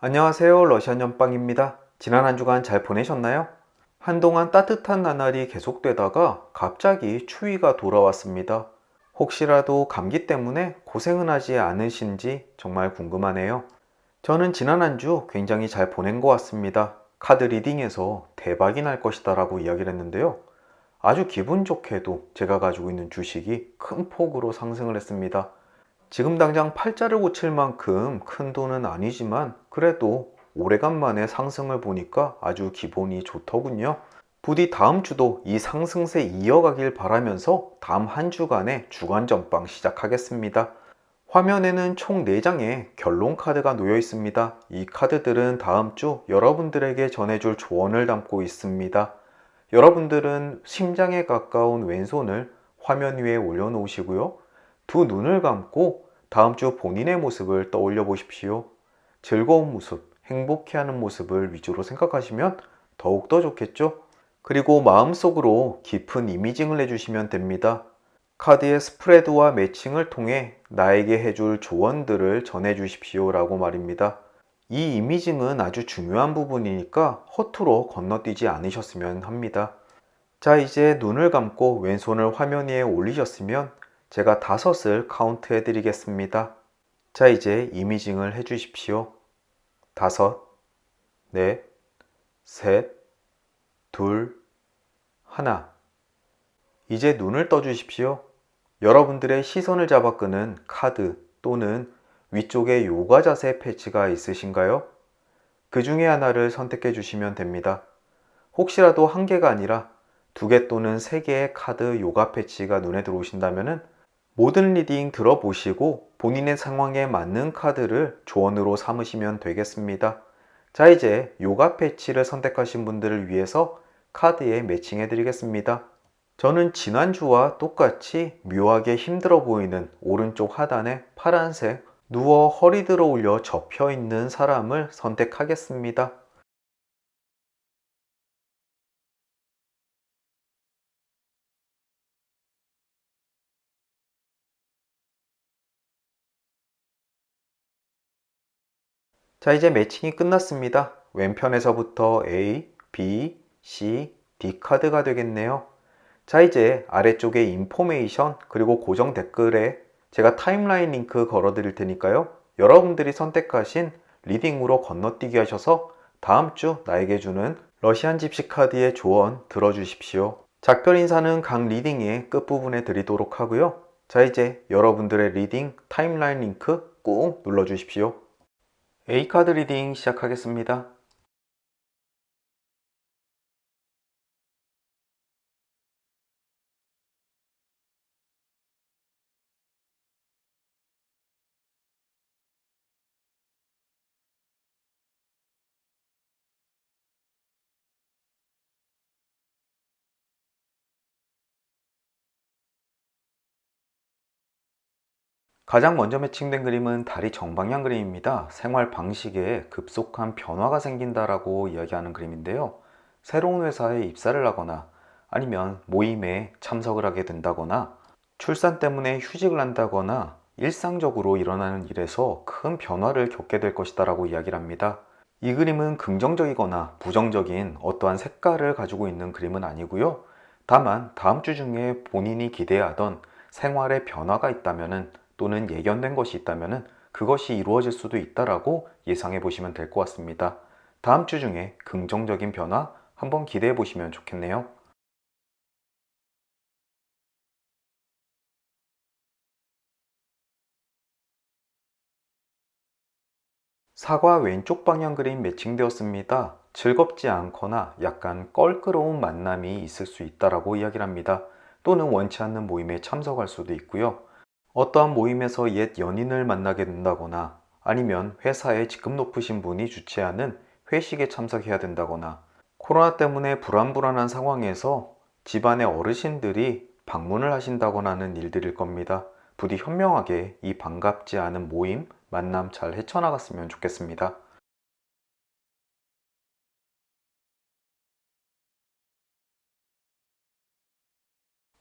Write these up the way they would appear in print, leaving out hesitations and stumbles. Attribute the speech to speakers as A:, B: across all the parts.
A: 안녕하세요. 러시안 연빵입니다. 지난 한 주간 잘 보내셨나요? 한동안 따뜻한 나날이 계속되다가 갑자기 추위가 돌아왔습니다. 혹시라도 감기 때문에 고생은 하지 않으신지 정말 궁금하네요. 저는 지난 한 주 굉장히 잘 보낸 것 같습니다. 카드 리딩에서 대박이 날 것이다 라고 이야기를 했는데요. 아주 기분 좋게도 제가 가지고 있는 주식이 큰 폭으로 상승을 했습니다. 지금 당장 팔자를 고칠 만큼 큰 돈은 아니지만 그래도 오래간만에 상승을 보니까 아주 기분이 좋더군요. 부디 다음 주도 이 상승세 이어가길 바라면서 다음 한 주간의 주간 전방 시작하겠습니다. 화면에는 총 4장의 결론 카드가 놓여 있습니다. 이 카드들은 다음 주 여러분들에게 전해줄 조언을 담고 있습니다. 여러분들은 심장에 가까운 왼손을 화면 위에 올려놓으시고요. 두 눈을 감고 다음 주 본인의 모습을 떠올려 보십시오. 즐거운 모습, 행복해하는 모습을 위주로 생각하시면 더욱더 좋겠죠? 그리고 마음속으로 깊은 이미징을 해주시면 됩니다. 카드의 스프레드와 매칭을 통해 나에게 해줄 조언들을 전해주십시오 라고 말입니다. 이 이미징은 아주 중요한 부분이니까 허투루 건너뛰지 않으셨으면 합니다. 자, 이제 눈을 감고 왼손을 화면 위에 올리셨으면 제가 5을 카운트 해드리겠습니다. 자, 이제 이미징을 해주십시오. 5, 넷, 셋, 둘, 하나. 이제 눈을 떠주십시오. 여러분들의 시선을 잡아 끄는 카드 또는 위쪽에 요가 자세 패치가 있으신가요? 그 중에 하나를 선택해 주시면 됩니다. 혹시라도 한 개가 아니라 2개 또는 3개의 카드 요가 패치가 눈에 들어오신다면 모든 리딩 들어보시고 본인의 상황에 맞는 카드를 조언으로 삼으시면 되겠습니다. 자, 이제 요가 패치를 선택하신 분들을 위해서 카드에 매칭해 드리겠습니다. 저는 지난주와 똑같이 묘하게 힘들어 보이는 오른쪽 하단에 파란색 누워 허리 들어 올려 접혀 있는 사람을 선택하겠습니다. 자, 이제 매칭이 끝났습니다. 왼편에서부터 A, B, C, D 카드가 되겠네요. 자, 이제 아래쪽에 인포메이션 그리고 고정 댓글에 제가 타임라인 링크 걸어 드릴 테니까요. 여러분들이 선택하신 리딩으로 건너뛰기 하셔서 다음 주 나에게 주는 러시안 집시 카드의 조언 들어주십시오. 작별 인사는 각 리딩의 끝부분에 드리도록 하고요. 자, 이제 여러분들의 리딩 타임라인 링크 꾹 눌러주십시오. A카드 리딩 시작하겠습니다. 가장 먼저 매칭된 그림은 다리 정방향 그림입니다. 생활 방식에 급속한 변화가 생긴다라고 이야기하는 그림인데요. 새로운 회사에 입사를 하거나 아니면 모임에 참석을 하게 된다거나 출산 때문에 휴직을 한다거나 일상적으로 일어나는 일에서 큰 변화를 겪게 될 것이다라고 이야기를 합니다. 이 그림은 긍정적이거나 부정적인 어떠한 색깔을 가지고 있는 그림은 아니고요. 다만 다음 주 중에 본인이 기대하던 생활의 변화가 있다면은 또는 예견된 것이 있다면은 그것이 이루어질 수도 있다라고 예상해 보시면 될 것 같습니다. 다음 주 중에 긍정적인 변화 한번 기대해 보시면 좋겠네요. 사과 왼쪽 방향 그림 매칭되었습니다. 즐겁지 않거나 약간 껄끄러운 만남이 있을 수 있다라고 이야기를 합니다. 또는 원치 않는 모임에 참석할 수도 있고요. 어떠한 모임에서 옛 연인을 만나게 된다거나 아니면 회사에 직급 높으신 분이 주최하는 회식에 참석해야 된다거나 코로나 때문에 불안불안한 상황에서 집안의 어르신들이 방문을 하신다거나 하는 일들일 겁니다. 부디 현명하게 이 반갑지 않은 모임, 만남 잘 헤쳐나갔으면 좋겠습니다.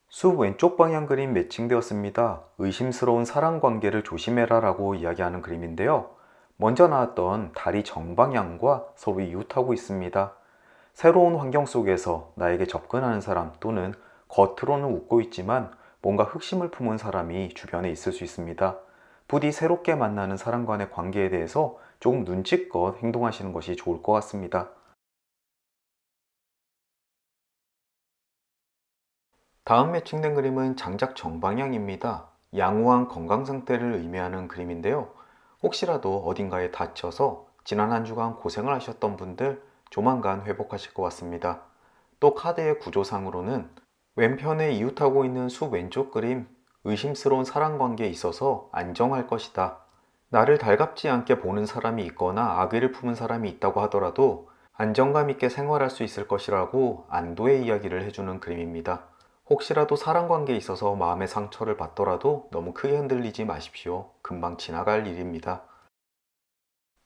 A: 숲 왼쪽 방향 그림 매칭되었습니다. 의심스러운 사랑 관계를 조심해라 라고 이야기하는 그림인데요. 먼저 나왔던 달이 정방향과 서로 이웃하고 있습니다. 새로운 환경 속에서 나에게 접근하는 사람 또는 겉으로는 웃고 있지만 뭔가 흑심을 품은 사람이 주변에 있을 수 있습니다. 부디 새롭게 만나는 사람 간의 관계에 대해서 조금 눈치껏 행동하시는 것이 좋을 것 같습니다. 다음 매칭된 그림은 장작 정방향입니다. 양호한 건강 상태를 의미하는 그림인데요. 혹시라도 어딘가에 다쳐서 지난 한 주간 고생을 하셨던 분들 조만간 회복하실 것 같습니다. 또 카드의 구조상으로는 왼편에 이웃하고 있는 숲 왼쪽 그림, 의심스러운 사랑 관계에 있어서 안정할 것이다. 나를 달갑지 않게 보는 사람이 있거나 악의를 품은 사람이 있다고 하더라도 안정감 있게 생활할 수 있을 것이라고 안도의 이야기를 해주는 그림입니다. 혹시라도 사랑 관계에 있어서 마음의 상처를 받더라도 너무 크게 흔들리지 마십시오. 금방 지나갈 일입니다.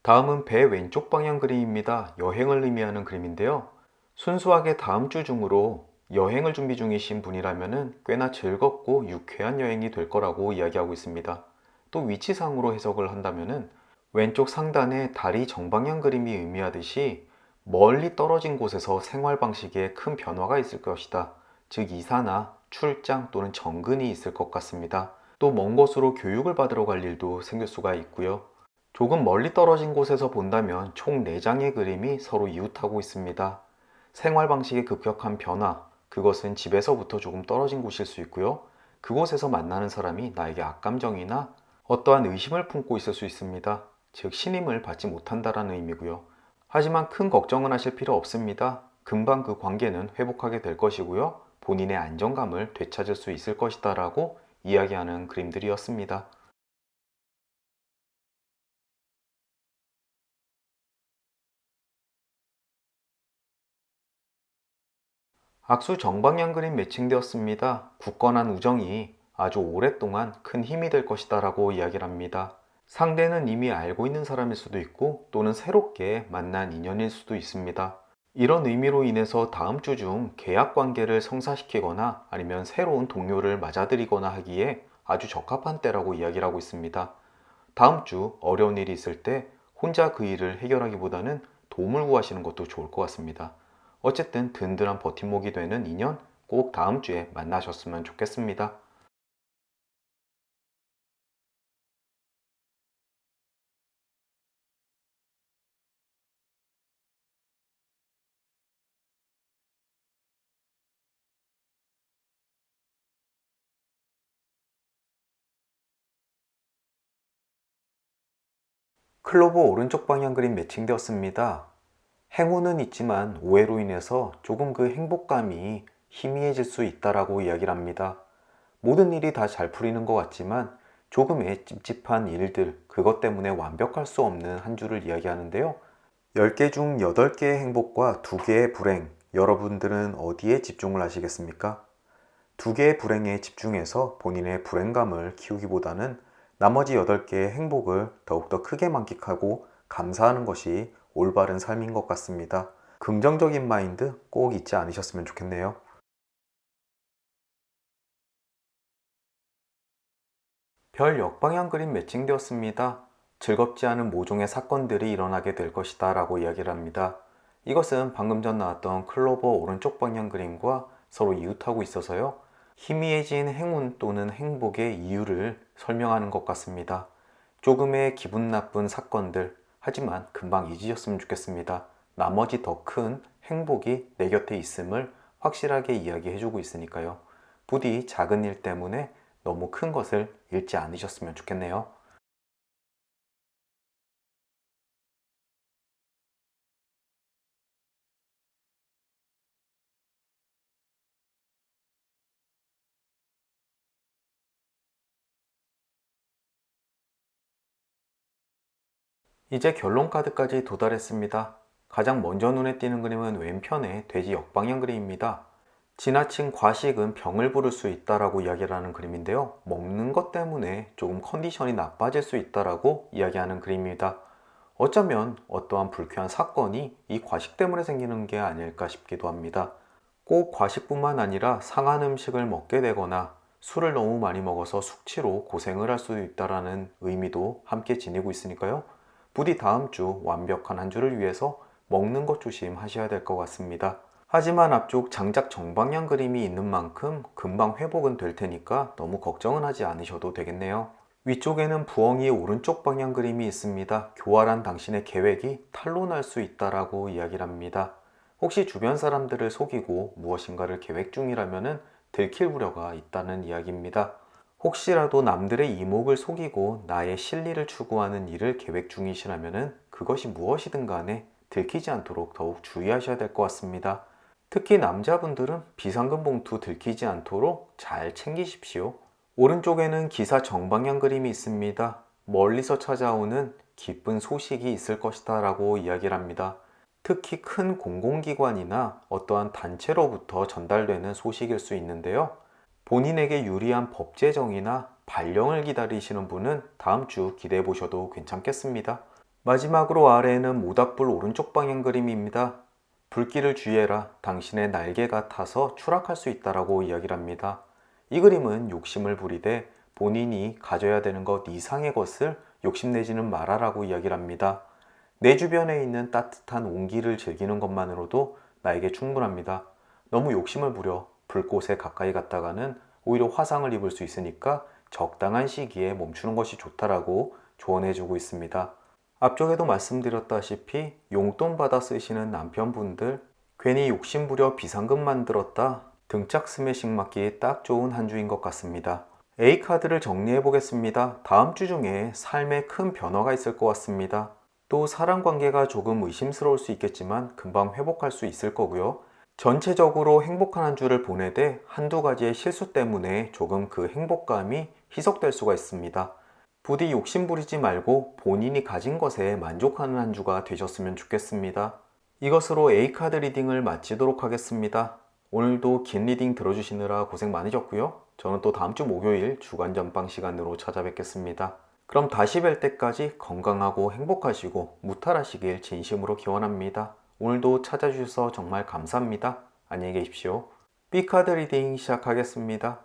A: 다음은 배 왼쪽 방향 그림입니다. 여행을 의미하는 그림인데요. 순수하게 다음 주 중으로 여행을 준비 중이신 분이라면 꽤나 즐겁고 유쾌한 여행이 될 거라고 이야기하고 있습니다. 또 위치상으로 해석을 한다면 왼쪽 상단에 달이 정방향 그림이 의미하듯이 멀리 떨어진 곳에서 생활 방식에 큰 변화가 있을 것이다. 즉 이사나 출장 또는 정근이 있을 것 같습니다. 또 먼 곳으로 교육을 받으러 갈 일도 생길 수가 있고요. 조금 멀리 떨어진 곳에서 본다면 총 4장의 그림이 서로 이웃하고 있습니다. 생활 방식의 급격한 변화, 그것은 집에서부터 조금 떨어진 곳일 수 있고요. 그곳에서 만나는 사람이 나에게 악감정이나 어떠한 의심을 품고 있을 수 있습니다. 즉 신임을 받지 못한다라는 의미고요. 하지만 큰 걱정은 하실 필요 없습니다. 금방 그 관계는 회복하게 될 것이고요. 본인의 안정감을 되찾을 수 있을 것이다 라고 이야기하는 그림들이었습니다. 악수 정방향 그림 매칭되었습니다. 굳건한 우정이 아주 오랫동안 큰 힘이 될 것이다 라고 이야기를 합니다. 상대는 이미 알고 있는 사람일 수도 있고 또는 새롭게 만난 인연일 수도 있습니다. 이런 의미로 인해서 다음 주 중 계약 관계를 성사시키거나 아니면 새로운 동료를 맞아들이거나 하기에 아주 적합한 때라고 이야기를 하고 있습니다. 다음 주 어려운 일이 있을 때 혼자 그 일을 해결하기보다는 도움을 구하시는 것도 좋을 것 같습니다. 어쨌든 든든한 버팀목이 되는 인연 꼭 다음 주에 만나셨으면 좋겠습니다. 클로버 오른쪽 방향 그림 매칭되었습니다. 행운은 있지만 오해로 인해서 조금 그 행복감이 희미해질 수 있다라고 이야기를 합니다. 모든 일이 다 잘 풀리는 것 같지만 조금의 찝찝한 일들, 그것 때문에 완벽할 수 없는 한 주를 이야기하는데요. 10개 중 8개의 행복과 2개의 불행, 여러분들은 어디에 집중을 하시겠습니까? 2개의 불행에 집중해서 본인의 불행감을 키우기보다는 나머지 8개의 행복을 더욱더 크게 만끽하고 감사하는 것이 올바른 삶인 것 같습니다. 긍정적인 마인드 꼭 잊지 않으셨으면 좋겠네요. 별 역방향 그림 매칭되었습니다. 즐겁지 않은 모종의 사건들이 일어나게 될 것이다 라고 이야기를 합니다. 이것은 방금 전 나왔던 클로버 오른쪽 방향 그림과 서로 이웃하고 있어서요. 희미해진 행운 또는 행복의 이유를 설명하는 것 같습니다. 조금의 기분 나쁜 사건들, 하지만 금방 잊으셨으면 좋겠습니다. 나머지 더 큰 행복이 내 곁에 있음을 확실하게 이야기해주고 있으니까요. 부디 작은 일 때문에 너무 큰 것을 잃지 않으셨으면 좋겠네요. 이제 결론 카드까지 도달했습니다. 가장 먼저 눈에 띄는 그림은 왼편의 돼지 역방향 그림입니다. 지나친 과식은 병을 부를 수 있다라고 이야기를 하는 그림인데요. 먹는 것 때문에 조금 컨디션이 나빠질 수 있다라고 이야기하는 그림입니다. 어쩌면 어떠한 불쾌한 사건이 이 과식 때문에 생기는 게 아닐까 싶기도 합니다. 꼭 과식뿐만 아니라 상한 음식을 먹게 되거나 술을 너무 많이 먹어서 숙취로 고생을 할 수 있다라는 의미도 함께 지니고 있으니까요. 부디 다음 주 완벽한 한 주를 위해서 먹는 것 조심하셔야 될 것 같습니다. 하지만 앞쪽 장작 정방향 그림이 있는 만큼 금방 회복은 될 테니까 너무 걱정은 하지 않으셔도 되겠네요. 위쪽에는 부엉이의 오른쪽 방향 그림이 있습니다. 교활한 당신의 계획이 탄로날 수 있다라고 이야기를 합니다. 혹시 주변 사람들을 속이고 무엇인가를 계획 중이라면 들킬 우려가 있다는 이야기입니다. 혹시라도 남들의 이목을 속이고 나의 실리를 추구하는 일을 계획 중이시라면 그것이 무엇이든 간에 들키지 않도록 더욱 주의하셔야 될 것 같습니다. 특히 남자분들은 비상금 봉투 들키지 않도록 잘 챙기십시오. 오른쪽에는 기사 정방향 그림이 있습니다. 멀리서 찾아오는 기쁜 소식이 있을 것이다 라고 이야기를 합니다. 특히 큰 공공기관이나 어떠한 단체로부터 전달되는 소식일 수 있는데요. 본인에게 유리한 법 제정이나 발령을 기다리시는 분은 다음 주 기대해 보셔도 괜찮겠습니다. 마지막으로 아래에는 모닥불 오른쪽 방향 그림입니다. 불길을 주의해라. 당신의 날개가 타서 추락할 수 있다라고 이야기를 합니다. 이 그림은 욕심을 부리되 본인이 가져야 되는 것 이상의 것을 욕심내지는 말아라고 이야기를 합니다. 내 주변에 있는 따뜻한 온기를 즐기는 것만으로도 나에게 충분합니다. 너무 욕심을 부려 불꽃에 가까이 갔다가는 오히려 화상을 입을 수 있으니까 적당한 시기에 멈추는 것이 좋다라고 조언해주고 있습니다. 앞쪽에도 말씀드렸다시피 용돈 받아 쓰시는 남편분들 괜히 욕심부려 비상금 만들었다 등짝 스매싱 맞기 딱 좋은 한 주인 것 같습니다. A카드를 정리해 보겠습니다. 다음 주 중에 삶에 큰 변화가 있을 것 같습니다. 또 사람 관계가 조금 의심스러울 수 있겠지만 금방 회복할 수 있을 거고요. 전체적으로 행복한 한 주를 보내되 한두 가지의 실수 때문에 조금 그 행복감이 희석될 수가 있습니다. 부디 욕심부리지 말고 본인이 가진 것에 만족하는 한 주가 되셨으면 좋겠습니다. 이것으로 A카드 리딩을 마치도록 하겠습니다. 오늘도 긴 리딩 들어주시느라 고생 많으셨고요. 저는 또 다음 주 목요일 주간 전방 시간으로 찾아뵙겠습니다. 그럼 다시 뵐 때까지 건강하고 행복하시고 무탈하시길 진심으로 기원합니다. 오늘도 찾아주셔서 정말 감사합니다. 안녕히 계십시오. B카드 리딩 시작하겠습니다.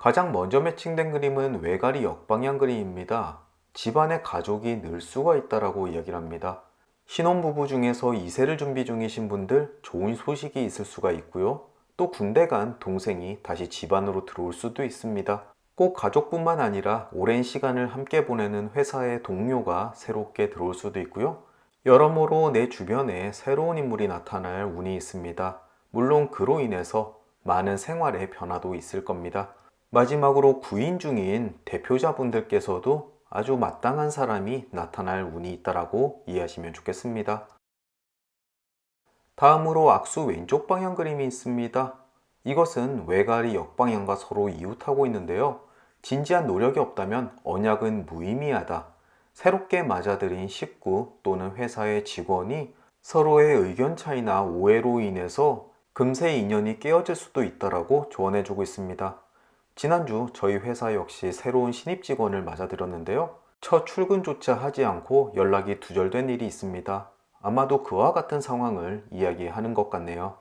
A: 가장 먼저 매칭된 그림은 외가리 역방향 그림입니다. 집안에 가족이 늘 수가 있다라고 이야기를 합니다. 신혼부부 중에서 이세를 준비 중이신 분들 좋은 소식이 있을 수가 있고요. 또 군대 간 동생이 다시 집안으로 들어올 수도 있습니다. 꼭 가족뿐만 아니라 오랜 시간을 함께 보내는 회사의 동료가 새롭게 들어올 수도 있고요. 여러모로 내 주변에 새로운 인물이 나타날 운이 있습니다. 물론 그로 인해서 많은 생활의 변화도 있을 겁니다. 마지막으로 구인 중인 대표자분들께서도 아주 마땅한 사람이 나타날 운이 있다라고 이해하시면 좋겠습니다. 다음으로 악수 왼쪽 방향 그림이 있습니다. 이것은 외가리 역방향과 서로 이웃하고 있는데요. 진지한 노력이 없다면 언약은 무의미하다. 새롭게 맞아들인 식구 또는 회사의 직원이 서로의 의견 차이나 오해로 인해서 금세 인연이 깨어질 수도 있다라고 조언해주고 있습니다. 지난주 저희 회사 역시 새로운 신입 직원을 맞아들였는데요. 첫 출근조차 하지 않고 연락이 두절된 일이 있습니다. 아마도 그와 같은 상황을 이야기하는 것 같네요.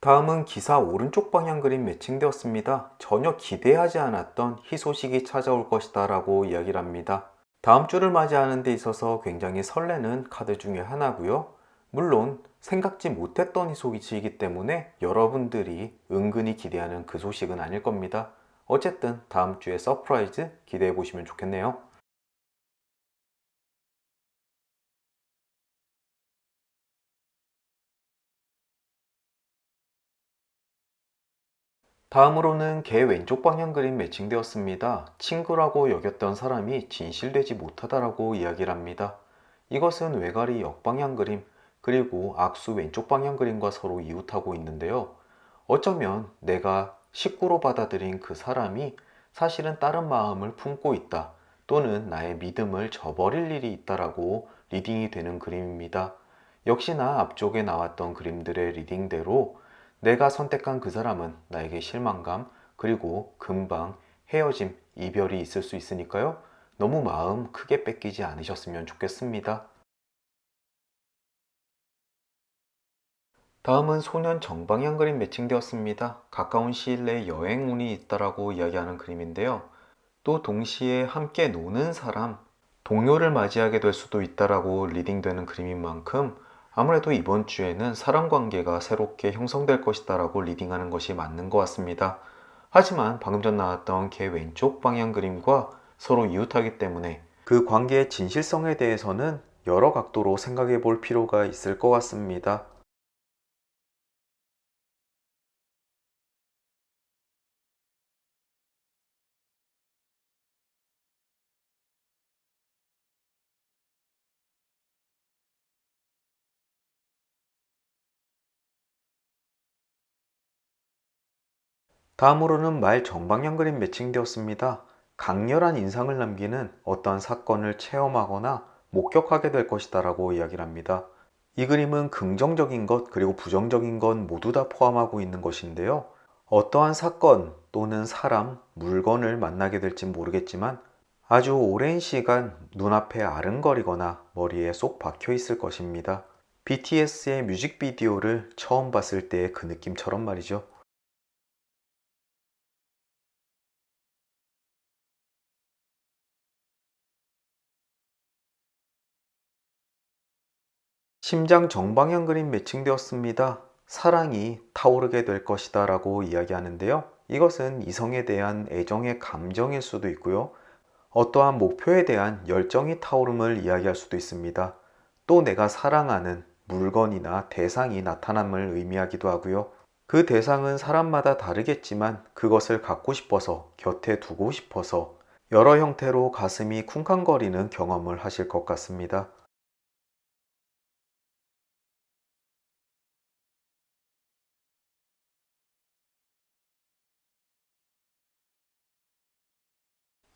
A: 다음은 기사 오른쪽 방향 그림 매칭되었습니다. 전혀 기대하지 않았던 희소식이 찾아올 것이다 라고 이야기를 합니다. 다음 주를 맞이하는 데 있어서 굉장히 설레는 카드 중에 하나고요. 물론 생각지 못했던 희소식이기 때문에 여러분들이 은근히 기대하는 그 소식은 아닐 겁니다. 어쨌든 다음 주에 서프라이즈 기대해 보시면 좋겠네요. 다음으로는 개 왼쪽 방향 그림 매칭되었습니다. 친구라고 여겼던 사람이 진실되지 못하다라고 이야기를 합니다. 이것은 외가리 역방향 그림, 그리고 악수 왼쪽 방향 그림과 서로 이웃하고 있는데요. 어쩌면 내가 식구로 받아들인 그 사람이 사실은 다른 마음을 품고 있다 또는 나의 믿음을 저버릴 일이 있다라고 리딩이 되는 그림입니다. 역시나 앞쪽에 나왔던 그림들의 리딩대로 내가 선택한 그 사람은 나에게 실망감 그리고 금방 헤어짐, 이별이 있을 수 있으니까요. 너무 마음 크게 뺏기지 않으셨으면 좋겠습니다. 다음은 소년 정방향 그림 매칭되었습니다. 가까운 시일 내에 여행운이 있다라고 이야기하는 그림인데요. 또 동시에 함께 노는 사람, 동료를 맞이하게 될 수도 있다라고 리딩되는 그림인 만큼 아무래도 이번 주에는 사람 관계가 새롭게 형성될 것이다라고 리딩하는 것이 맞는 것 같습니다. 하지만 방금 전 나왔던 개 왼쪽 방향 그림과 서로 이웃하기 때문에 그 관계의 진실성에 대해서는 여러 각도로 생각해 볼 필요가 있을 것 같습니다. 다음으로는 말 정방향 그림 매칭되었습니다. 강렬한 인상을 남기는 어떠한 사건을 체험하거나 목격하게 될 것이다라고 이야기를 합니다. 이 그림은 긍정적인 것 그리고 부정적인 것 모두 다 포함하고 있는 것인데요. 어떠한 사건 또는 사람, 물건을 만나게 될지 모르겠지만 아주 오랜 시간 눈앞에 아른거리거나 머리에 쏙 박혀 있을 것입니다. BTS의 뮤직비디오를 처음 봤을 때의 그 느낌처럼 말이죠. 심장 정방향 그림 매칭되었습니다. 사랑이 타오르게 될 것이다 라고 이야기하는데요. 이것은 이성에 대한 애정의 감정일 수도 있고요. 어떠한 목표에 대한 열정이 타오름을 이야기할 수도 있습니다. 또 내가 사랑하는 물건이나 대상이 나타남을 의미하기도 하고요. 그 대상은 사람마다 다르겠지만 그것을 갖고 싶어서, 곁에 두고 싶어서 여러 형태로 가슴이 쿵쾅거리는 경험을 하실 것 같습니다.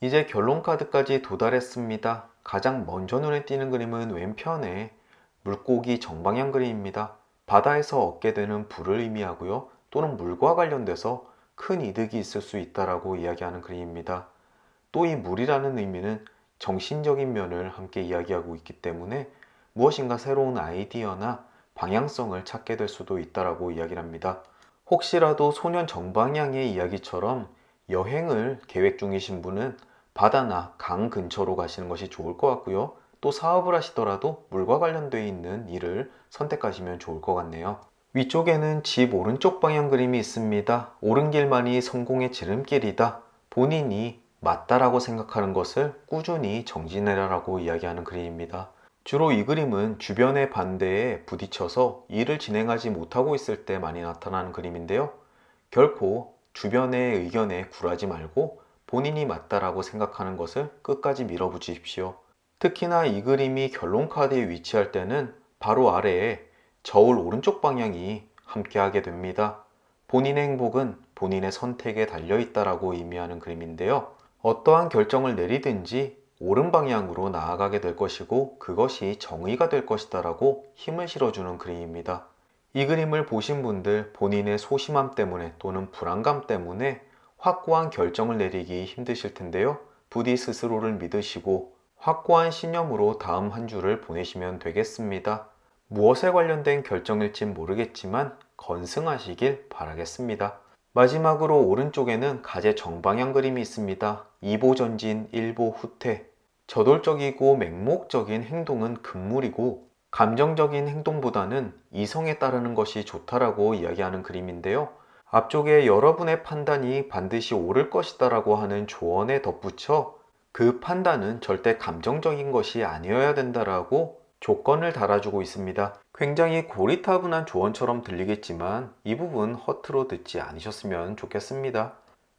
A: 이제 결론 카드까지 도달했습니다. 가장 먼저 눈에 띄는 그림은 왼편에 물고기 정방향 그림입니다. 바다에서 얻게 되는 부를 의미하고요. 또는 물과 관련돼서 큰 이득이 있을 수 있다라고 이야기하는 그림입니다. 또 이 물이라는 의미는 정신적인 면을 함께 이야기하고 있기 때문에 무엇인가 새로운 아이디어나 방향성을 찾게 될 수도 있다라고 이야기를 합니다. 혹시라도 소년 정방향의 이야기처럼 여행을 계획 중이신 분은 바다나 강 근처로 가시는 것이 좋을 것 같고요. 또 사업을 하시더라도 물과 관련되어 있는 일을 선택하시면 좋을 것 같네요. 위쪽에는 집 오른쪽 방향 그림이 있습니다. 옳은 길만이 성공의 지름길이다. 본인이 맞다라고 생각하는 것을 꾸준히 정진해라라고 이야기하는 그림입니다. 주로 이 그림은 주변의 반대에 부딪혀서 일을 진행하지 못하고 있을 때 많이 나타나는 그림인데요. 결코 주변의 의견에 굴하지 말고 본인이 맞다라고 생각하는 것을 끝까지 밀어붙이십시오. 특히나 이 그림이 결론 카드에 위치할 때는 바로 아래에 저울 오른쪽 방향이 함께하게 됩니다. 본인의 행복은 본인의 선택에 달려 있다라고 의미하는 그림인데요. 어떠한 결정을 내리든지 옳은 방향으로 나아가게 될 것이고 그것이 정의가 될 것이다라고 힘을 실어주는 그림입니다. 이 그림을 보신 분들 본인의 소심함 때문에 또는 불안감 때문에 확고한 결정을 내리기 힘드실 텐데요. 부디 스스로를 믿으시고 확고한 신념으로 다음 한 주를 보내시면 되겠습니다. 무엇에 관련된 결정일진 모르겠지만 건승하시길 바라겠습니다. 마지막으로 오른쪽에는 가제 정방향 그림이 있습니다. 2보 전진, 1보 후퇴. 저돌적이고 맹목적인 행동은 금물이고 감정적인 행동보다는 이성에 따르는 것이 좋다라고 이야기하는 그림인데요. 앞쪽에 여러분의 판단이 반드시 옳을 것이다라고 하는 조언에 덧붙여 그 판단은 절대 감정적인 것이 아니어야 된다라고 조건을 달아주고 있습니다. 굉장히 고리타분한 조언처럼 들리겠지만 이 부분 허투루 듣지 않으셨으면 좋겠습니다.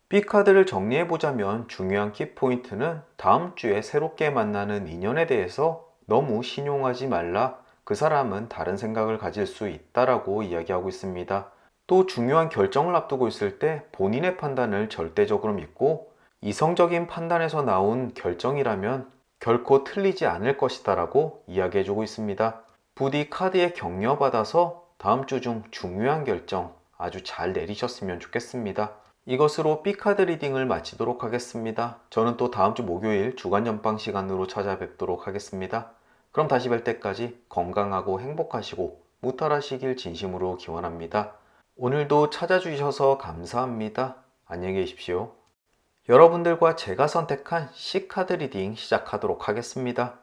A: B카드를 정리해보자면 중요한 키포인트는 다음 주에 새롭게 만나는 인연에 대해서 너무 신용하지 말라. 그 사람은 다른 생각을 가질 수 있다라고 이야기하고 있습니다. 또 중요한 결정을 앞두고 있을 때 본인의 판단을 절대적으로 믿고 이성적인 판단에서 나온 결정이라면 결코 틀리지 않을 것이다 라고 이야기해주고 있습니다. 부디 카드에 격려받아서 다음 주 중 중요한 결정 아주 잘 내리셨으면 좋겠습니다. 이것으로 B카드 리딩을 마치도록 하겠습니다. 저는 또 다음 주 목요일 주간 연방 시간으로 찾아뵙도록 하겠습니다. 그럼 다시 뵐 때까지 건강하고 행복하시고 무탈하시길 진심으로 기원합니다. 오늘도 찾아주셔서 감사합니다. 안녕히 계십시오. 여러분들과 제가 선택한 C카드 리딩 시작하도록 하겠습니다.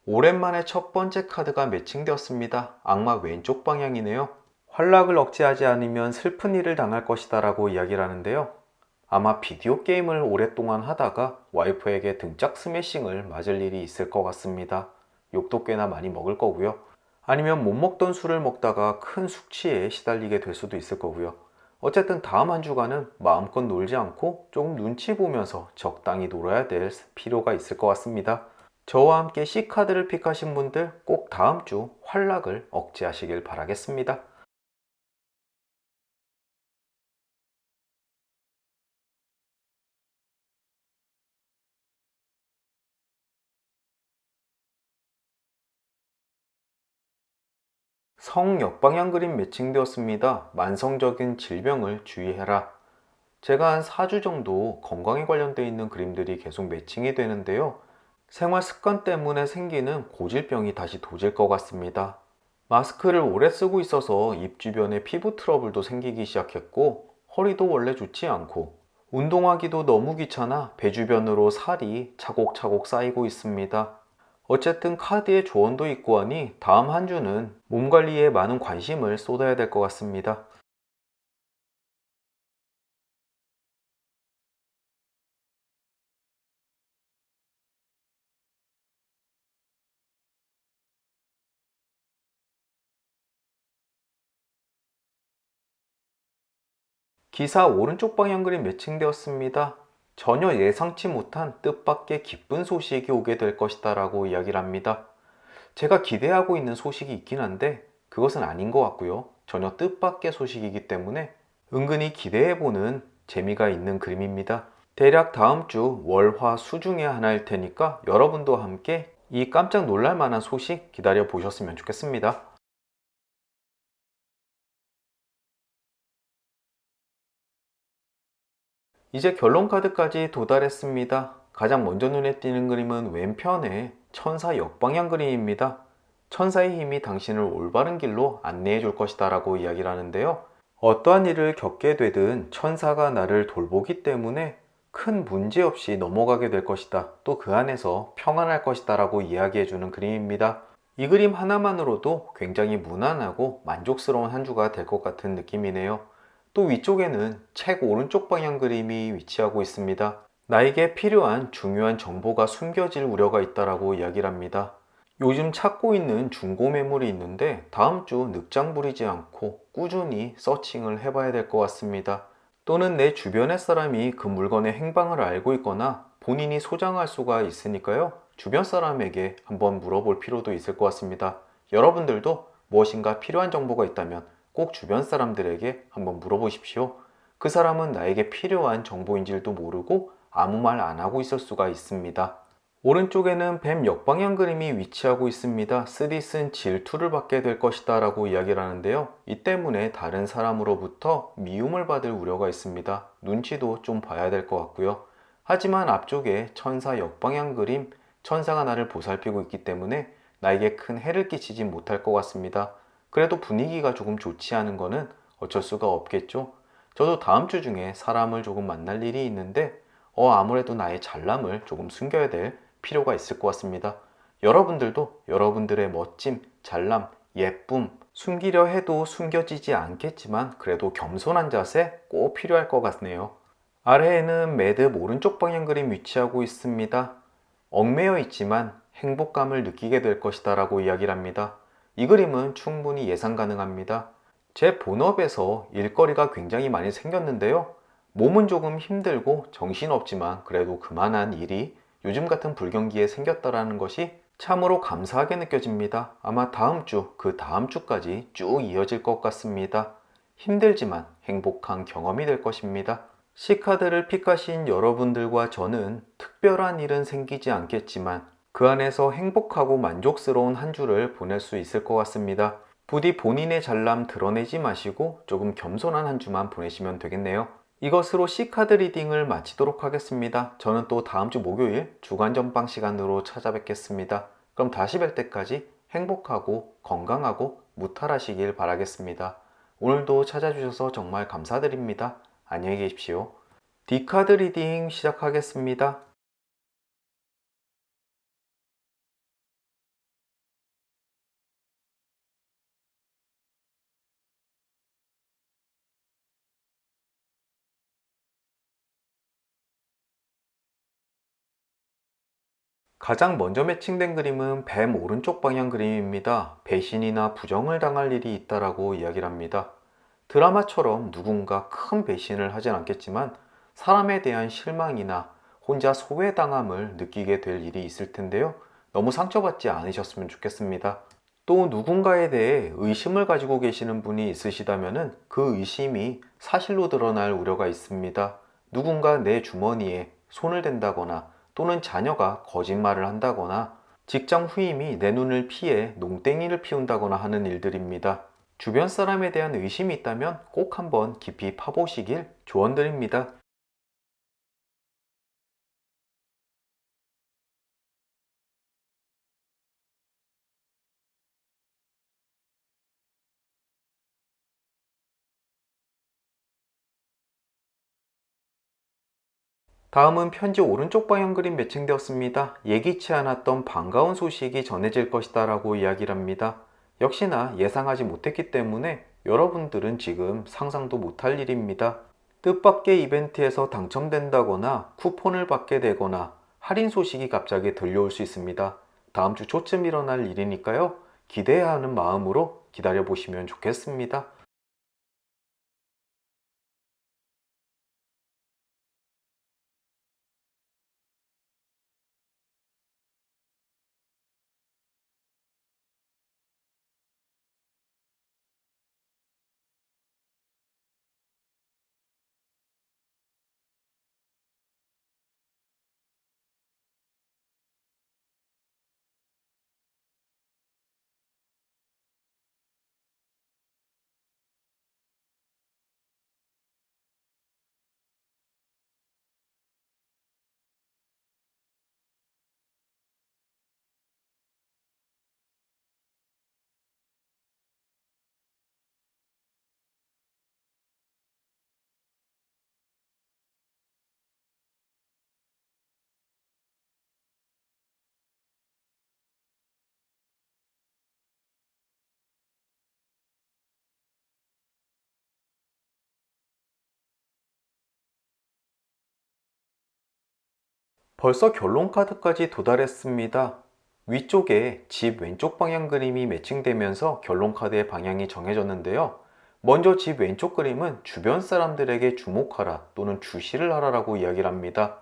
A: 오랜만에 첫 번째 카드가 매칭되었습니다. 악마 왼쪽 방향이네요. 활락을 억제하지 않으면 슬픈 일을 당할 것이다 라고 이야기를 하는데요. 아마 비디오 게임을 오랫동안 하다가 와이프에게 등짝 스매싱을 맞을 일이 있을 것 같습니다. 욕도 꽤나 많이 먹을 거고요. 아니면 못 먹던 술을 먹다가 큰 숙취에 시달리게 될 수도 있을 거고요. 어쨌든 다음 한 주간은 마음껏 놀지 않고 조금 눈치 보면서 적당히 놀아야 될 필요가 있을 것 같습니다. 저와 함께 C카드를 픽하신 분들 꼭 다음 주 활락을 억제하시길 바라겠습니다. 성 역방향 그림 매칭되었습니다. 만성적인 질병을 주의해라. 제가 한 4주 정도 건강에 관련되어 있는 그림들이 계속 매칭이 되는데요. 생활 습관 때문에 생기는 고질병이 다시 도질 것 같습니다. 마스크를 오래 쓰고 있어서 입 주변에 피부 트러블도 생기기 시작했고, 허리도 원래 좋지 않고, 운동하기도 너무 귀찮아 배 주변으로 살이 차곡차곡 쌓이고 있습니다. 어쨌든 카드에 조언도 있고 하니 다음 한 주는 몸 관리에 많은 관심을 쏟아야 될 것 같습니다. 기사 오른쪽 방향 그림 매칭되었습니다. 전혀 예상치 못한 뜻밖의 기쁜 소식이 오게 될 것이다 라고 이야기를 합니다. 제가 기대하고 있는 소식이 있긴 한데 그것은 아닌 것 같고요. 전혀 뜻밖의 소식이기 때문에 은근히 기대해보는 재미가 있는 그림입니다. 대략 다음 주 월, 화, 수 중에 하나일 테니까 여러분도 함께 이 깜짝 놀랄 만한 소식 기다려 보셨으면 좋겠습니다. 이제 결론 카드까지 도달했습니다. 가장 먼저 눈에 띄는 그림은 왼편의 천사 역방향 그림입니다. 천사의 힘이 당신을 올바른 길로 안내해 줄 것이다 라고 이야기를 하는데요. 어떠한 일을 겪게 되든 천사가 나를 돌보기 때문에 큰 문제 없이 넘어가게 될 것이다. 또 그 안에서 평안할 것이다 라고 이야기해 주는 그림입니다. 이 그림 하나만으로도 굉장히 무난하고 만족스러운 한 주가 될 것 같은 느낌이네요. 또 위쪽에는 책 오른쪽 방향 그림이 위치하고 있습니다. 나에게 필요한 중요한 정보가 숨겨질 우려가 있다라고 이야기를 합니다. 요즘 찾고 있는 중고 매물이 있는데 다음 주 늑장 부리지 않고 꾸준히 서칭을 해봐야 될 것 같습니다. 또는 내 주변의 사람이 그 물건의 행방을 알고 있거나 본인이 소장할 수가 있으니까요. 주변 사람에게 한번 물어볼 필요도 있을 것 같습니다. 여러분들도 무엇인가 필요한 정보가 있다면 꼭 주변 사람들에게 한번 물어보십시오. 그 사람은 나에게 필요한 정보인지도 모르고 아무 말 안 하고 있을 수가 있습니다. 오른쪽에는 뱀 역방향 그림이 위치하고 있습니다. 쓰디쓴 질투를 받게 될 것이다 라고 이야기를 하는데요. 이 때문에 다른 사람으로부터 미움을 받을 우려가 있습니다. 눈치도 좀 봐야 될 것 같고요. 하지만 앞쪽에 천사 역방향 그림, 천사가 나를 보살피고 있기 때문에 나에게 큰 해를 끼치지 못할 것 같습니다. 그래도 분위기가 조금 좋지 않은 거는 어쩔 수가 없겠죠. 저도 다음 주 중에 사람을 조금 만날 일이 있는데 아무래도 나의 잘남을 조금 숨겨야 될 필요가 있을 것 같습니다. 여러분들도 여러분들의 멋짐, 잘남, 예쁨 숨기려 해도 숨겨지지 않겠지만 그래도 겸손한 자세 꼭 필요할 것 같네요. 아래에는 매듭 오른쪽 방향 그림 위치하고 있습니다. 얽매여 있지만 행복감을 느끼게 될 것이다 라고 이야기를 합니다. 이 그림은 충분히 예상 가능합니다. 제 본업에서 일거리가 굉장히 많이 생겼는데요. 몸은 조금 힘들고 정신없지만 그래도 그만한 일이 요즘 같은 불경기에 생겼다라는 것이 참으로 감사하게 느껴집니다. 아마 다음 주, 그 다음 주까지 쭉 이어질 것 같습니다. 힘들지만 행복한 경험이 될 것입니다. C카드를 픽하신 여러분들과 저는 특별한 일은 생기지 않겠지만 그 안에서 행복하고 만족스러운 한 주를 보낼 수 있을 것 같습니다. 부디 본인의 잘남 드러내지 마시고 조금 겸손한 한 주만 보내시면 되겠네요. 이것으로 C카드 리딩을 마치도록 하겠습니다. 저는 또 다음 주 목요일 주간 전방 시간으로 찾아뵙겠습니다. 그럼 다시 뵐 때까지 행복하고 건강하고 무탈하시길 바라겠습니다. 오늘도 찾아주셔서 정말 감사드립니다. 안녕히 계십시오. D카드 리딩 시작하겠습니다. 가장 먼저 매칭된 그림은 뱀 오른쪽 방향 그림입니다. 배신이나 부정을 당할 일이 있다라고 이야기를 합니다. 드라마처럼 누군가 큰 배신을 하진 않겠지만 사람에 대한 실망이나 혼자 소외당함을 느끼게 될 일이 있을 텐데요. 너무 상처받지 않으셨으면 좋겠습니다. 또 누군가에 대해 의심을 가지고 계시는 분이 있으시다면 그 의심이 사실로 드러날 우려가 있습니다. 누군가 내 주머니에 손을 댄다거나 또는 자녀가 거짓말을 한다거나 직장 후임이 내 눈을 피해 농땡이를 피운다거나 하는 일들입니다. 주변 사람에 대한 의심이 있다면 꼭 한번 깊이 파보시길 조언드립니다. 다음은 편지 오른쪽 방향 그림 매칭되었습니다. 예기치 않았던 반가운 소식이 전해질 것이다 라고 이야기를 합니다. 역시나 예상하지 못했기 때문에 여러분들은 지금 상상도 못할 일입니다. 뜻밖의 이벤트에서 당첨된다거나 쿠폰을 받게 되거나 할인 소식이 갑자기 들려올 수 있습니다. 다음 주 초쯤 일어날 일이니까요. 기대해야 하는 마음으로 기다려 보시면 좋겠습니다. 벌써 결론 카드까지 도달했습니다. 위쪽에 집 왼쪽 방향 그림이 매칭되면서 결론 카드의 방향이 정해졌는데요. 먼저 집 왼쪽 그림은 주변 사람들에게 주목하라 또는 주시를 하라라고 이야기를 합니다.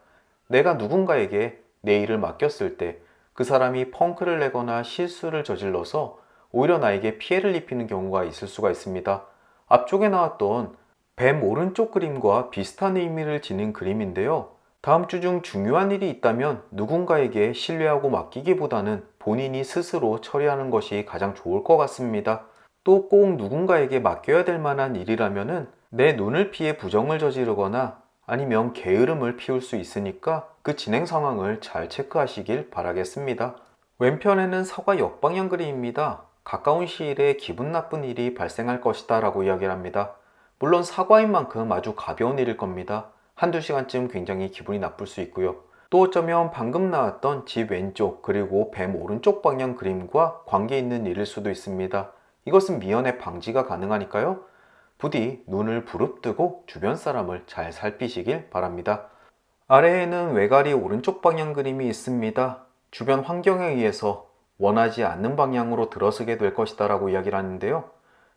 A: 내가 누군가에게 내 일을 맡겼을 때 그 사람이 펑크를 내거나 실수를 저질러서 오히려 나에게 피해를 입히는 경우가 있을 수가 있습니다. 앞쪽에 나왔던 뱀 오른쪽 그림과 비슷한 의미를 지닌 그림인데요. 다음 주 중 중요한 일이 있다면 누군가에게 신뢰하고 맡기기보다는 본인이 스스로 처리하는 것이 가장 좋을 것 같습니다. 또 꼭 누군가에게 맡겨야 될 만한 일이라면은 내 눈을 피해 부정을 저지르거나 아니면 게으름을 피울 수 있으니까 그 진행 상황을 잘 체크하시길 바라겠습니다. 왼편에는 사과 역방향 그림입니다. 가까운 시일에 기분 나쁜 일이 발생할 것이다 라고 이야기를 합니다. 물론 사과인 만큼 아주 가벼운 일일 겁니다. 한두 시간쯤 굉장히 기분이 나쁠 수 있고요. 또 어쩌면 방금 나왔던 집 왼쪽 그리고 뱀 오른쪽 방향 그림과 관계 있는 일일 수도 있습니다. 이것은 미연에 방지가 가능하니까요. 부디 눈을 부릅뜨고 주변 사람을 잘 살피시길 바랍니다. 아래에는 외가리 오른쪽 방향 그림이 있습니다. 주변 환경에 의해서 원하지 않는 방향으로 들어서게 될 것이다 라고 이야기를 하는데요.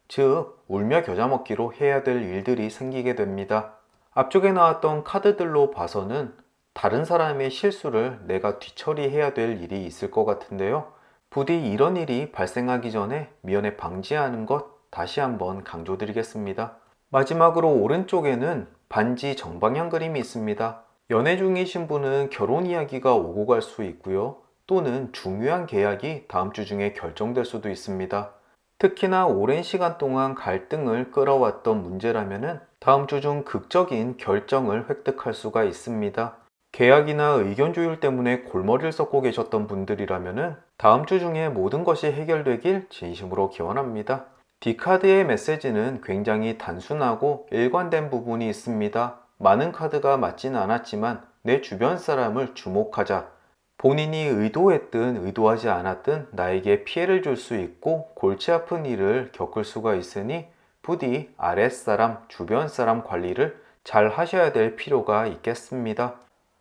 A: 즉, 울며 겨자 먹기로 해야 될 일들이 생기게 됩니다. 앞쪽에 나왔던 카드들로 봐서는 다른 사람의 실수를 내가 뒤처리해야 될 일이 있을 것 같은데요. 부디 이런 일이 발생하기 전에 미연에 방지하는 것 다시 한번 강조드리겠습니다. 마지막으로 오른쪽에는 반지 정방향 그림이 있습니다. 연애 중이신 분은 결혼 이야기가 오고 갈 수 있고요. 또는 중요한 계약이 다음 주 중에 결정될 수도 있습니다. 특히나 오랜 시간 동안 갈등을 끌어왔던 문제라면 다음 주 중 극적인 결정을 획득할 수가 있습니다. 계약이나 의견 조율 때문에 골머리를 썩고 계셨던 분들이라면 다음 주 중에 모든 것이 해결되길 진심으로 기원합니다. D카드의 메시지는 굉장히 단순하고 일관된 부분이 있습니다. 많은 카드가 맞지는 않았지만 내 주변 사람을 주목하자. 본인이 의도했든 의도하지 않았든 나에게 피해를 줄 수 있고 골치 아픈 일을 겪을 수가 있으니 부디 아랫사람, 주변 사람 관리를 잘 하셔야 될 필요가 있겠습니다.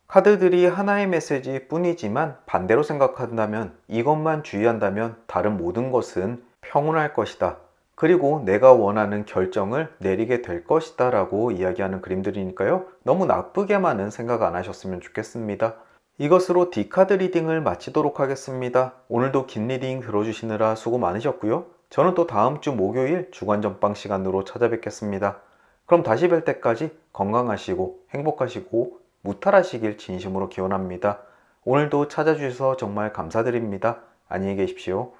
A: 카드들이 하나의 메시지 뿐이지만 반대로 생각한다면 이것만 주의한다면 다른 모든 것은 평온할 것이다. 그리고 내가 원하는 결정을 내리게 될 것이다 라고 이야기하는 그림들이니까요. 너무 나쁘게만은 생각 안 하셨으면 좋겠습니다. 이것으로 D카드 리딩을 마치도록 하겠습니다. 오늘도 긴 리딩 들어주시느라 수고 많으셨고요. 저는 또 다음 주 목요일 주간 전방 시간으로 찾아뵙겠습니다. 그럼 다시 뵐 때까지 건강하시고 행복하시고 무탈하시길 진심으로 기원합니다. 오늘도 찾아주셔서 정말 감사드립니다. 안녕히 계십시오.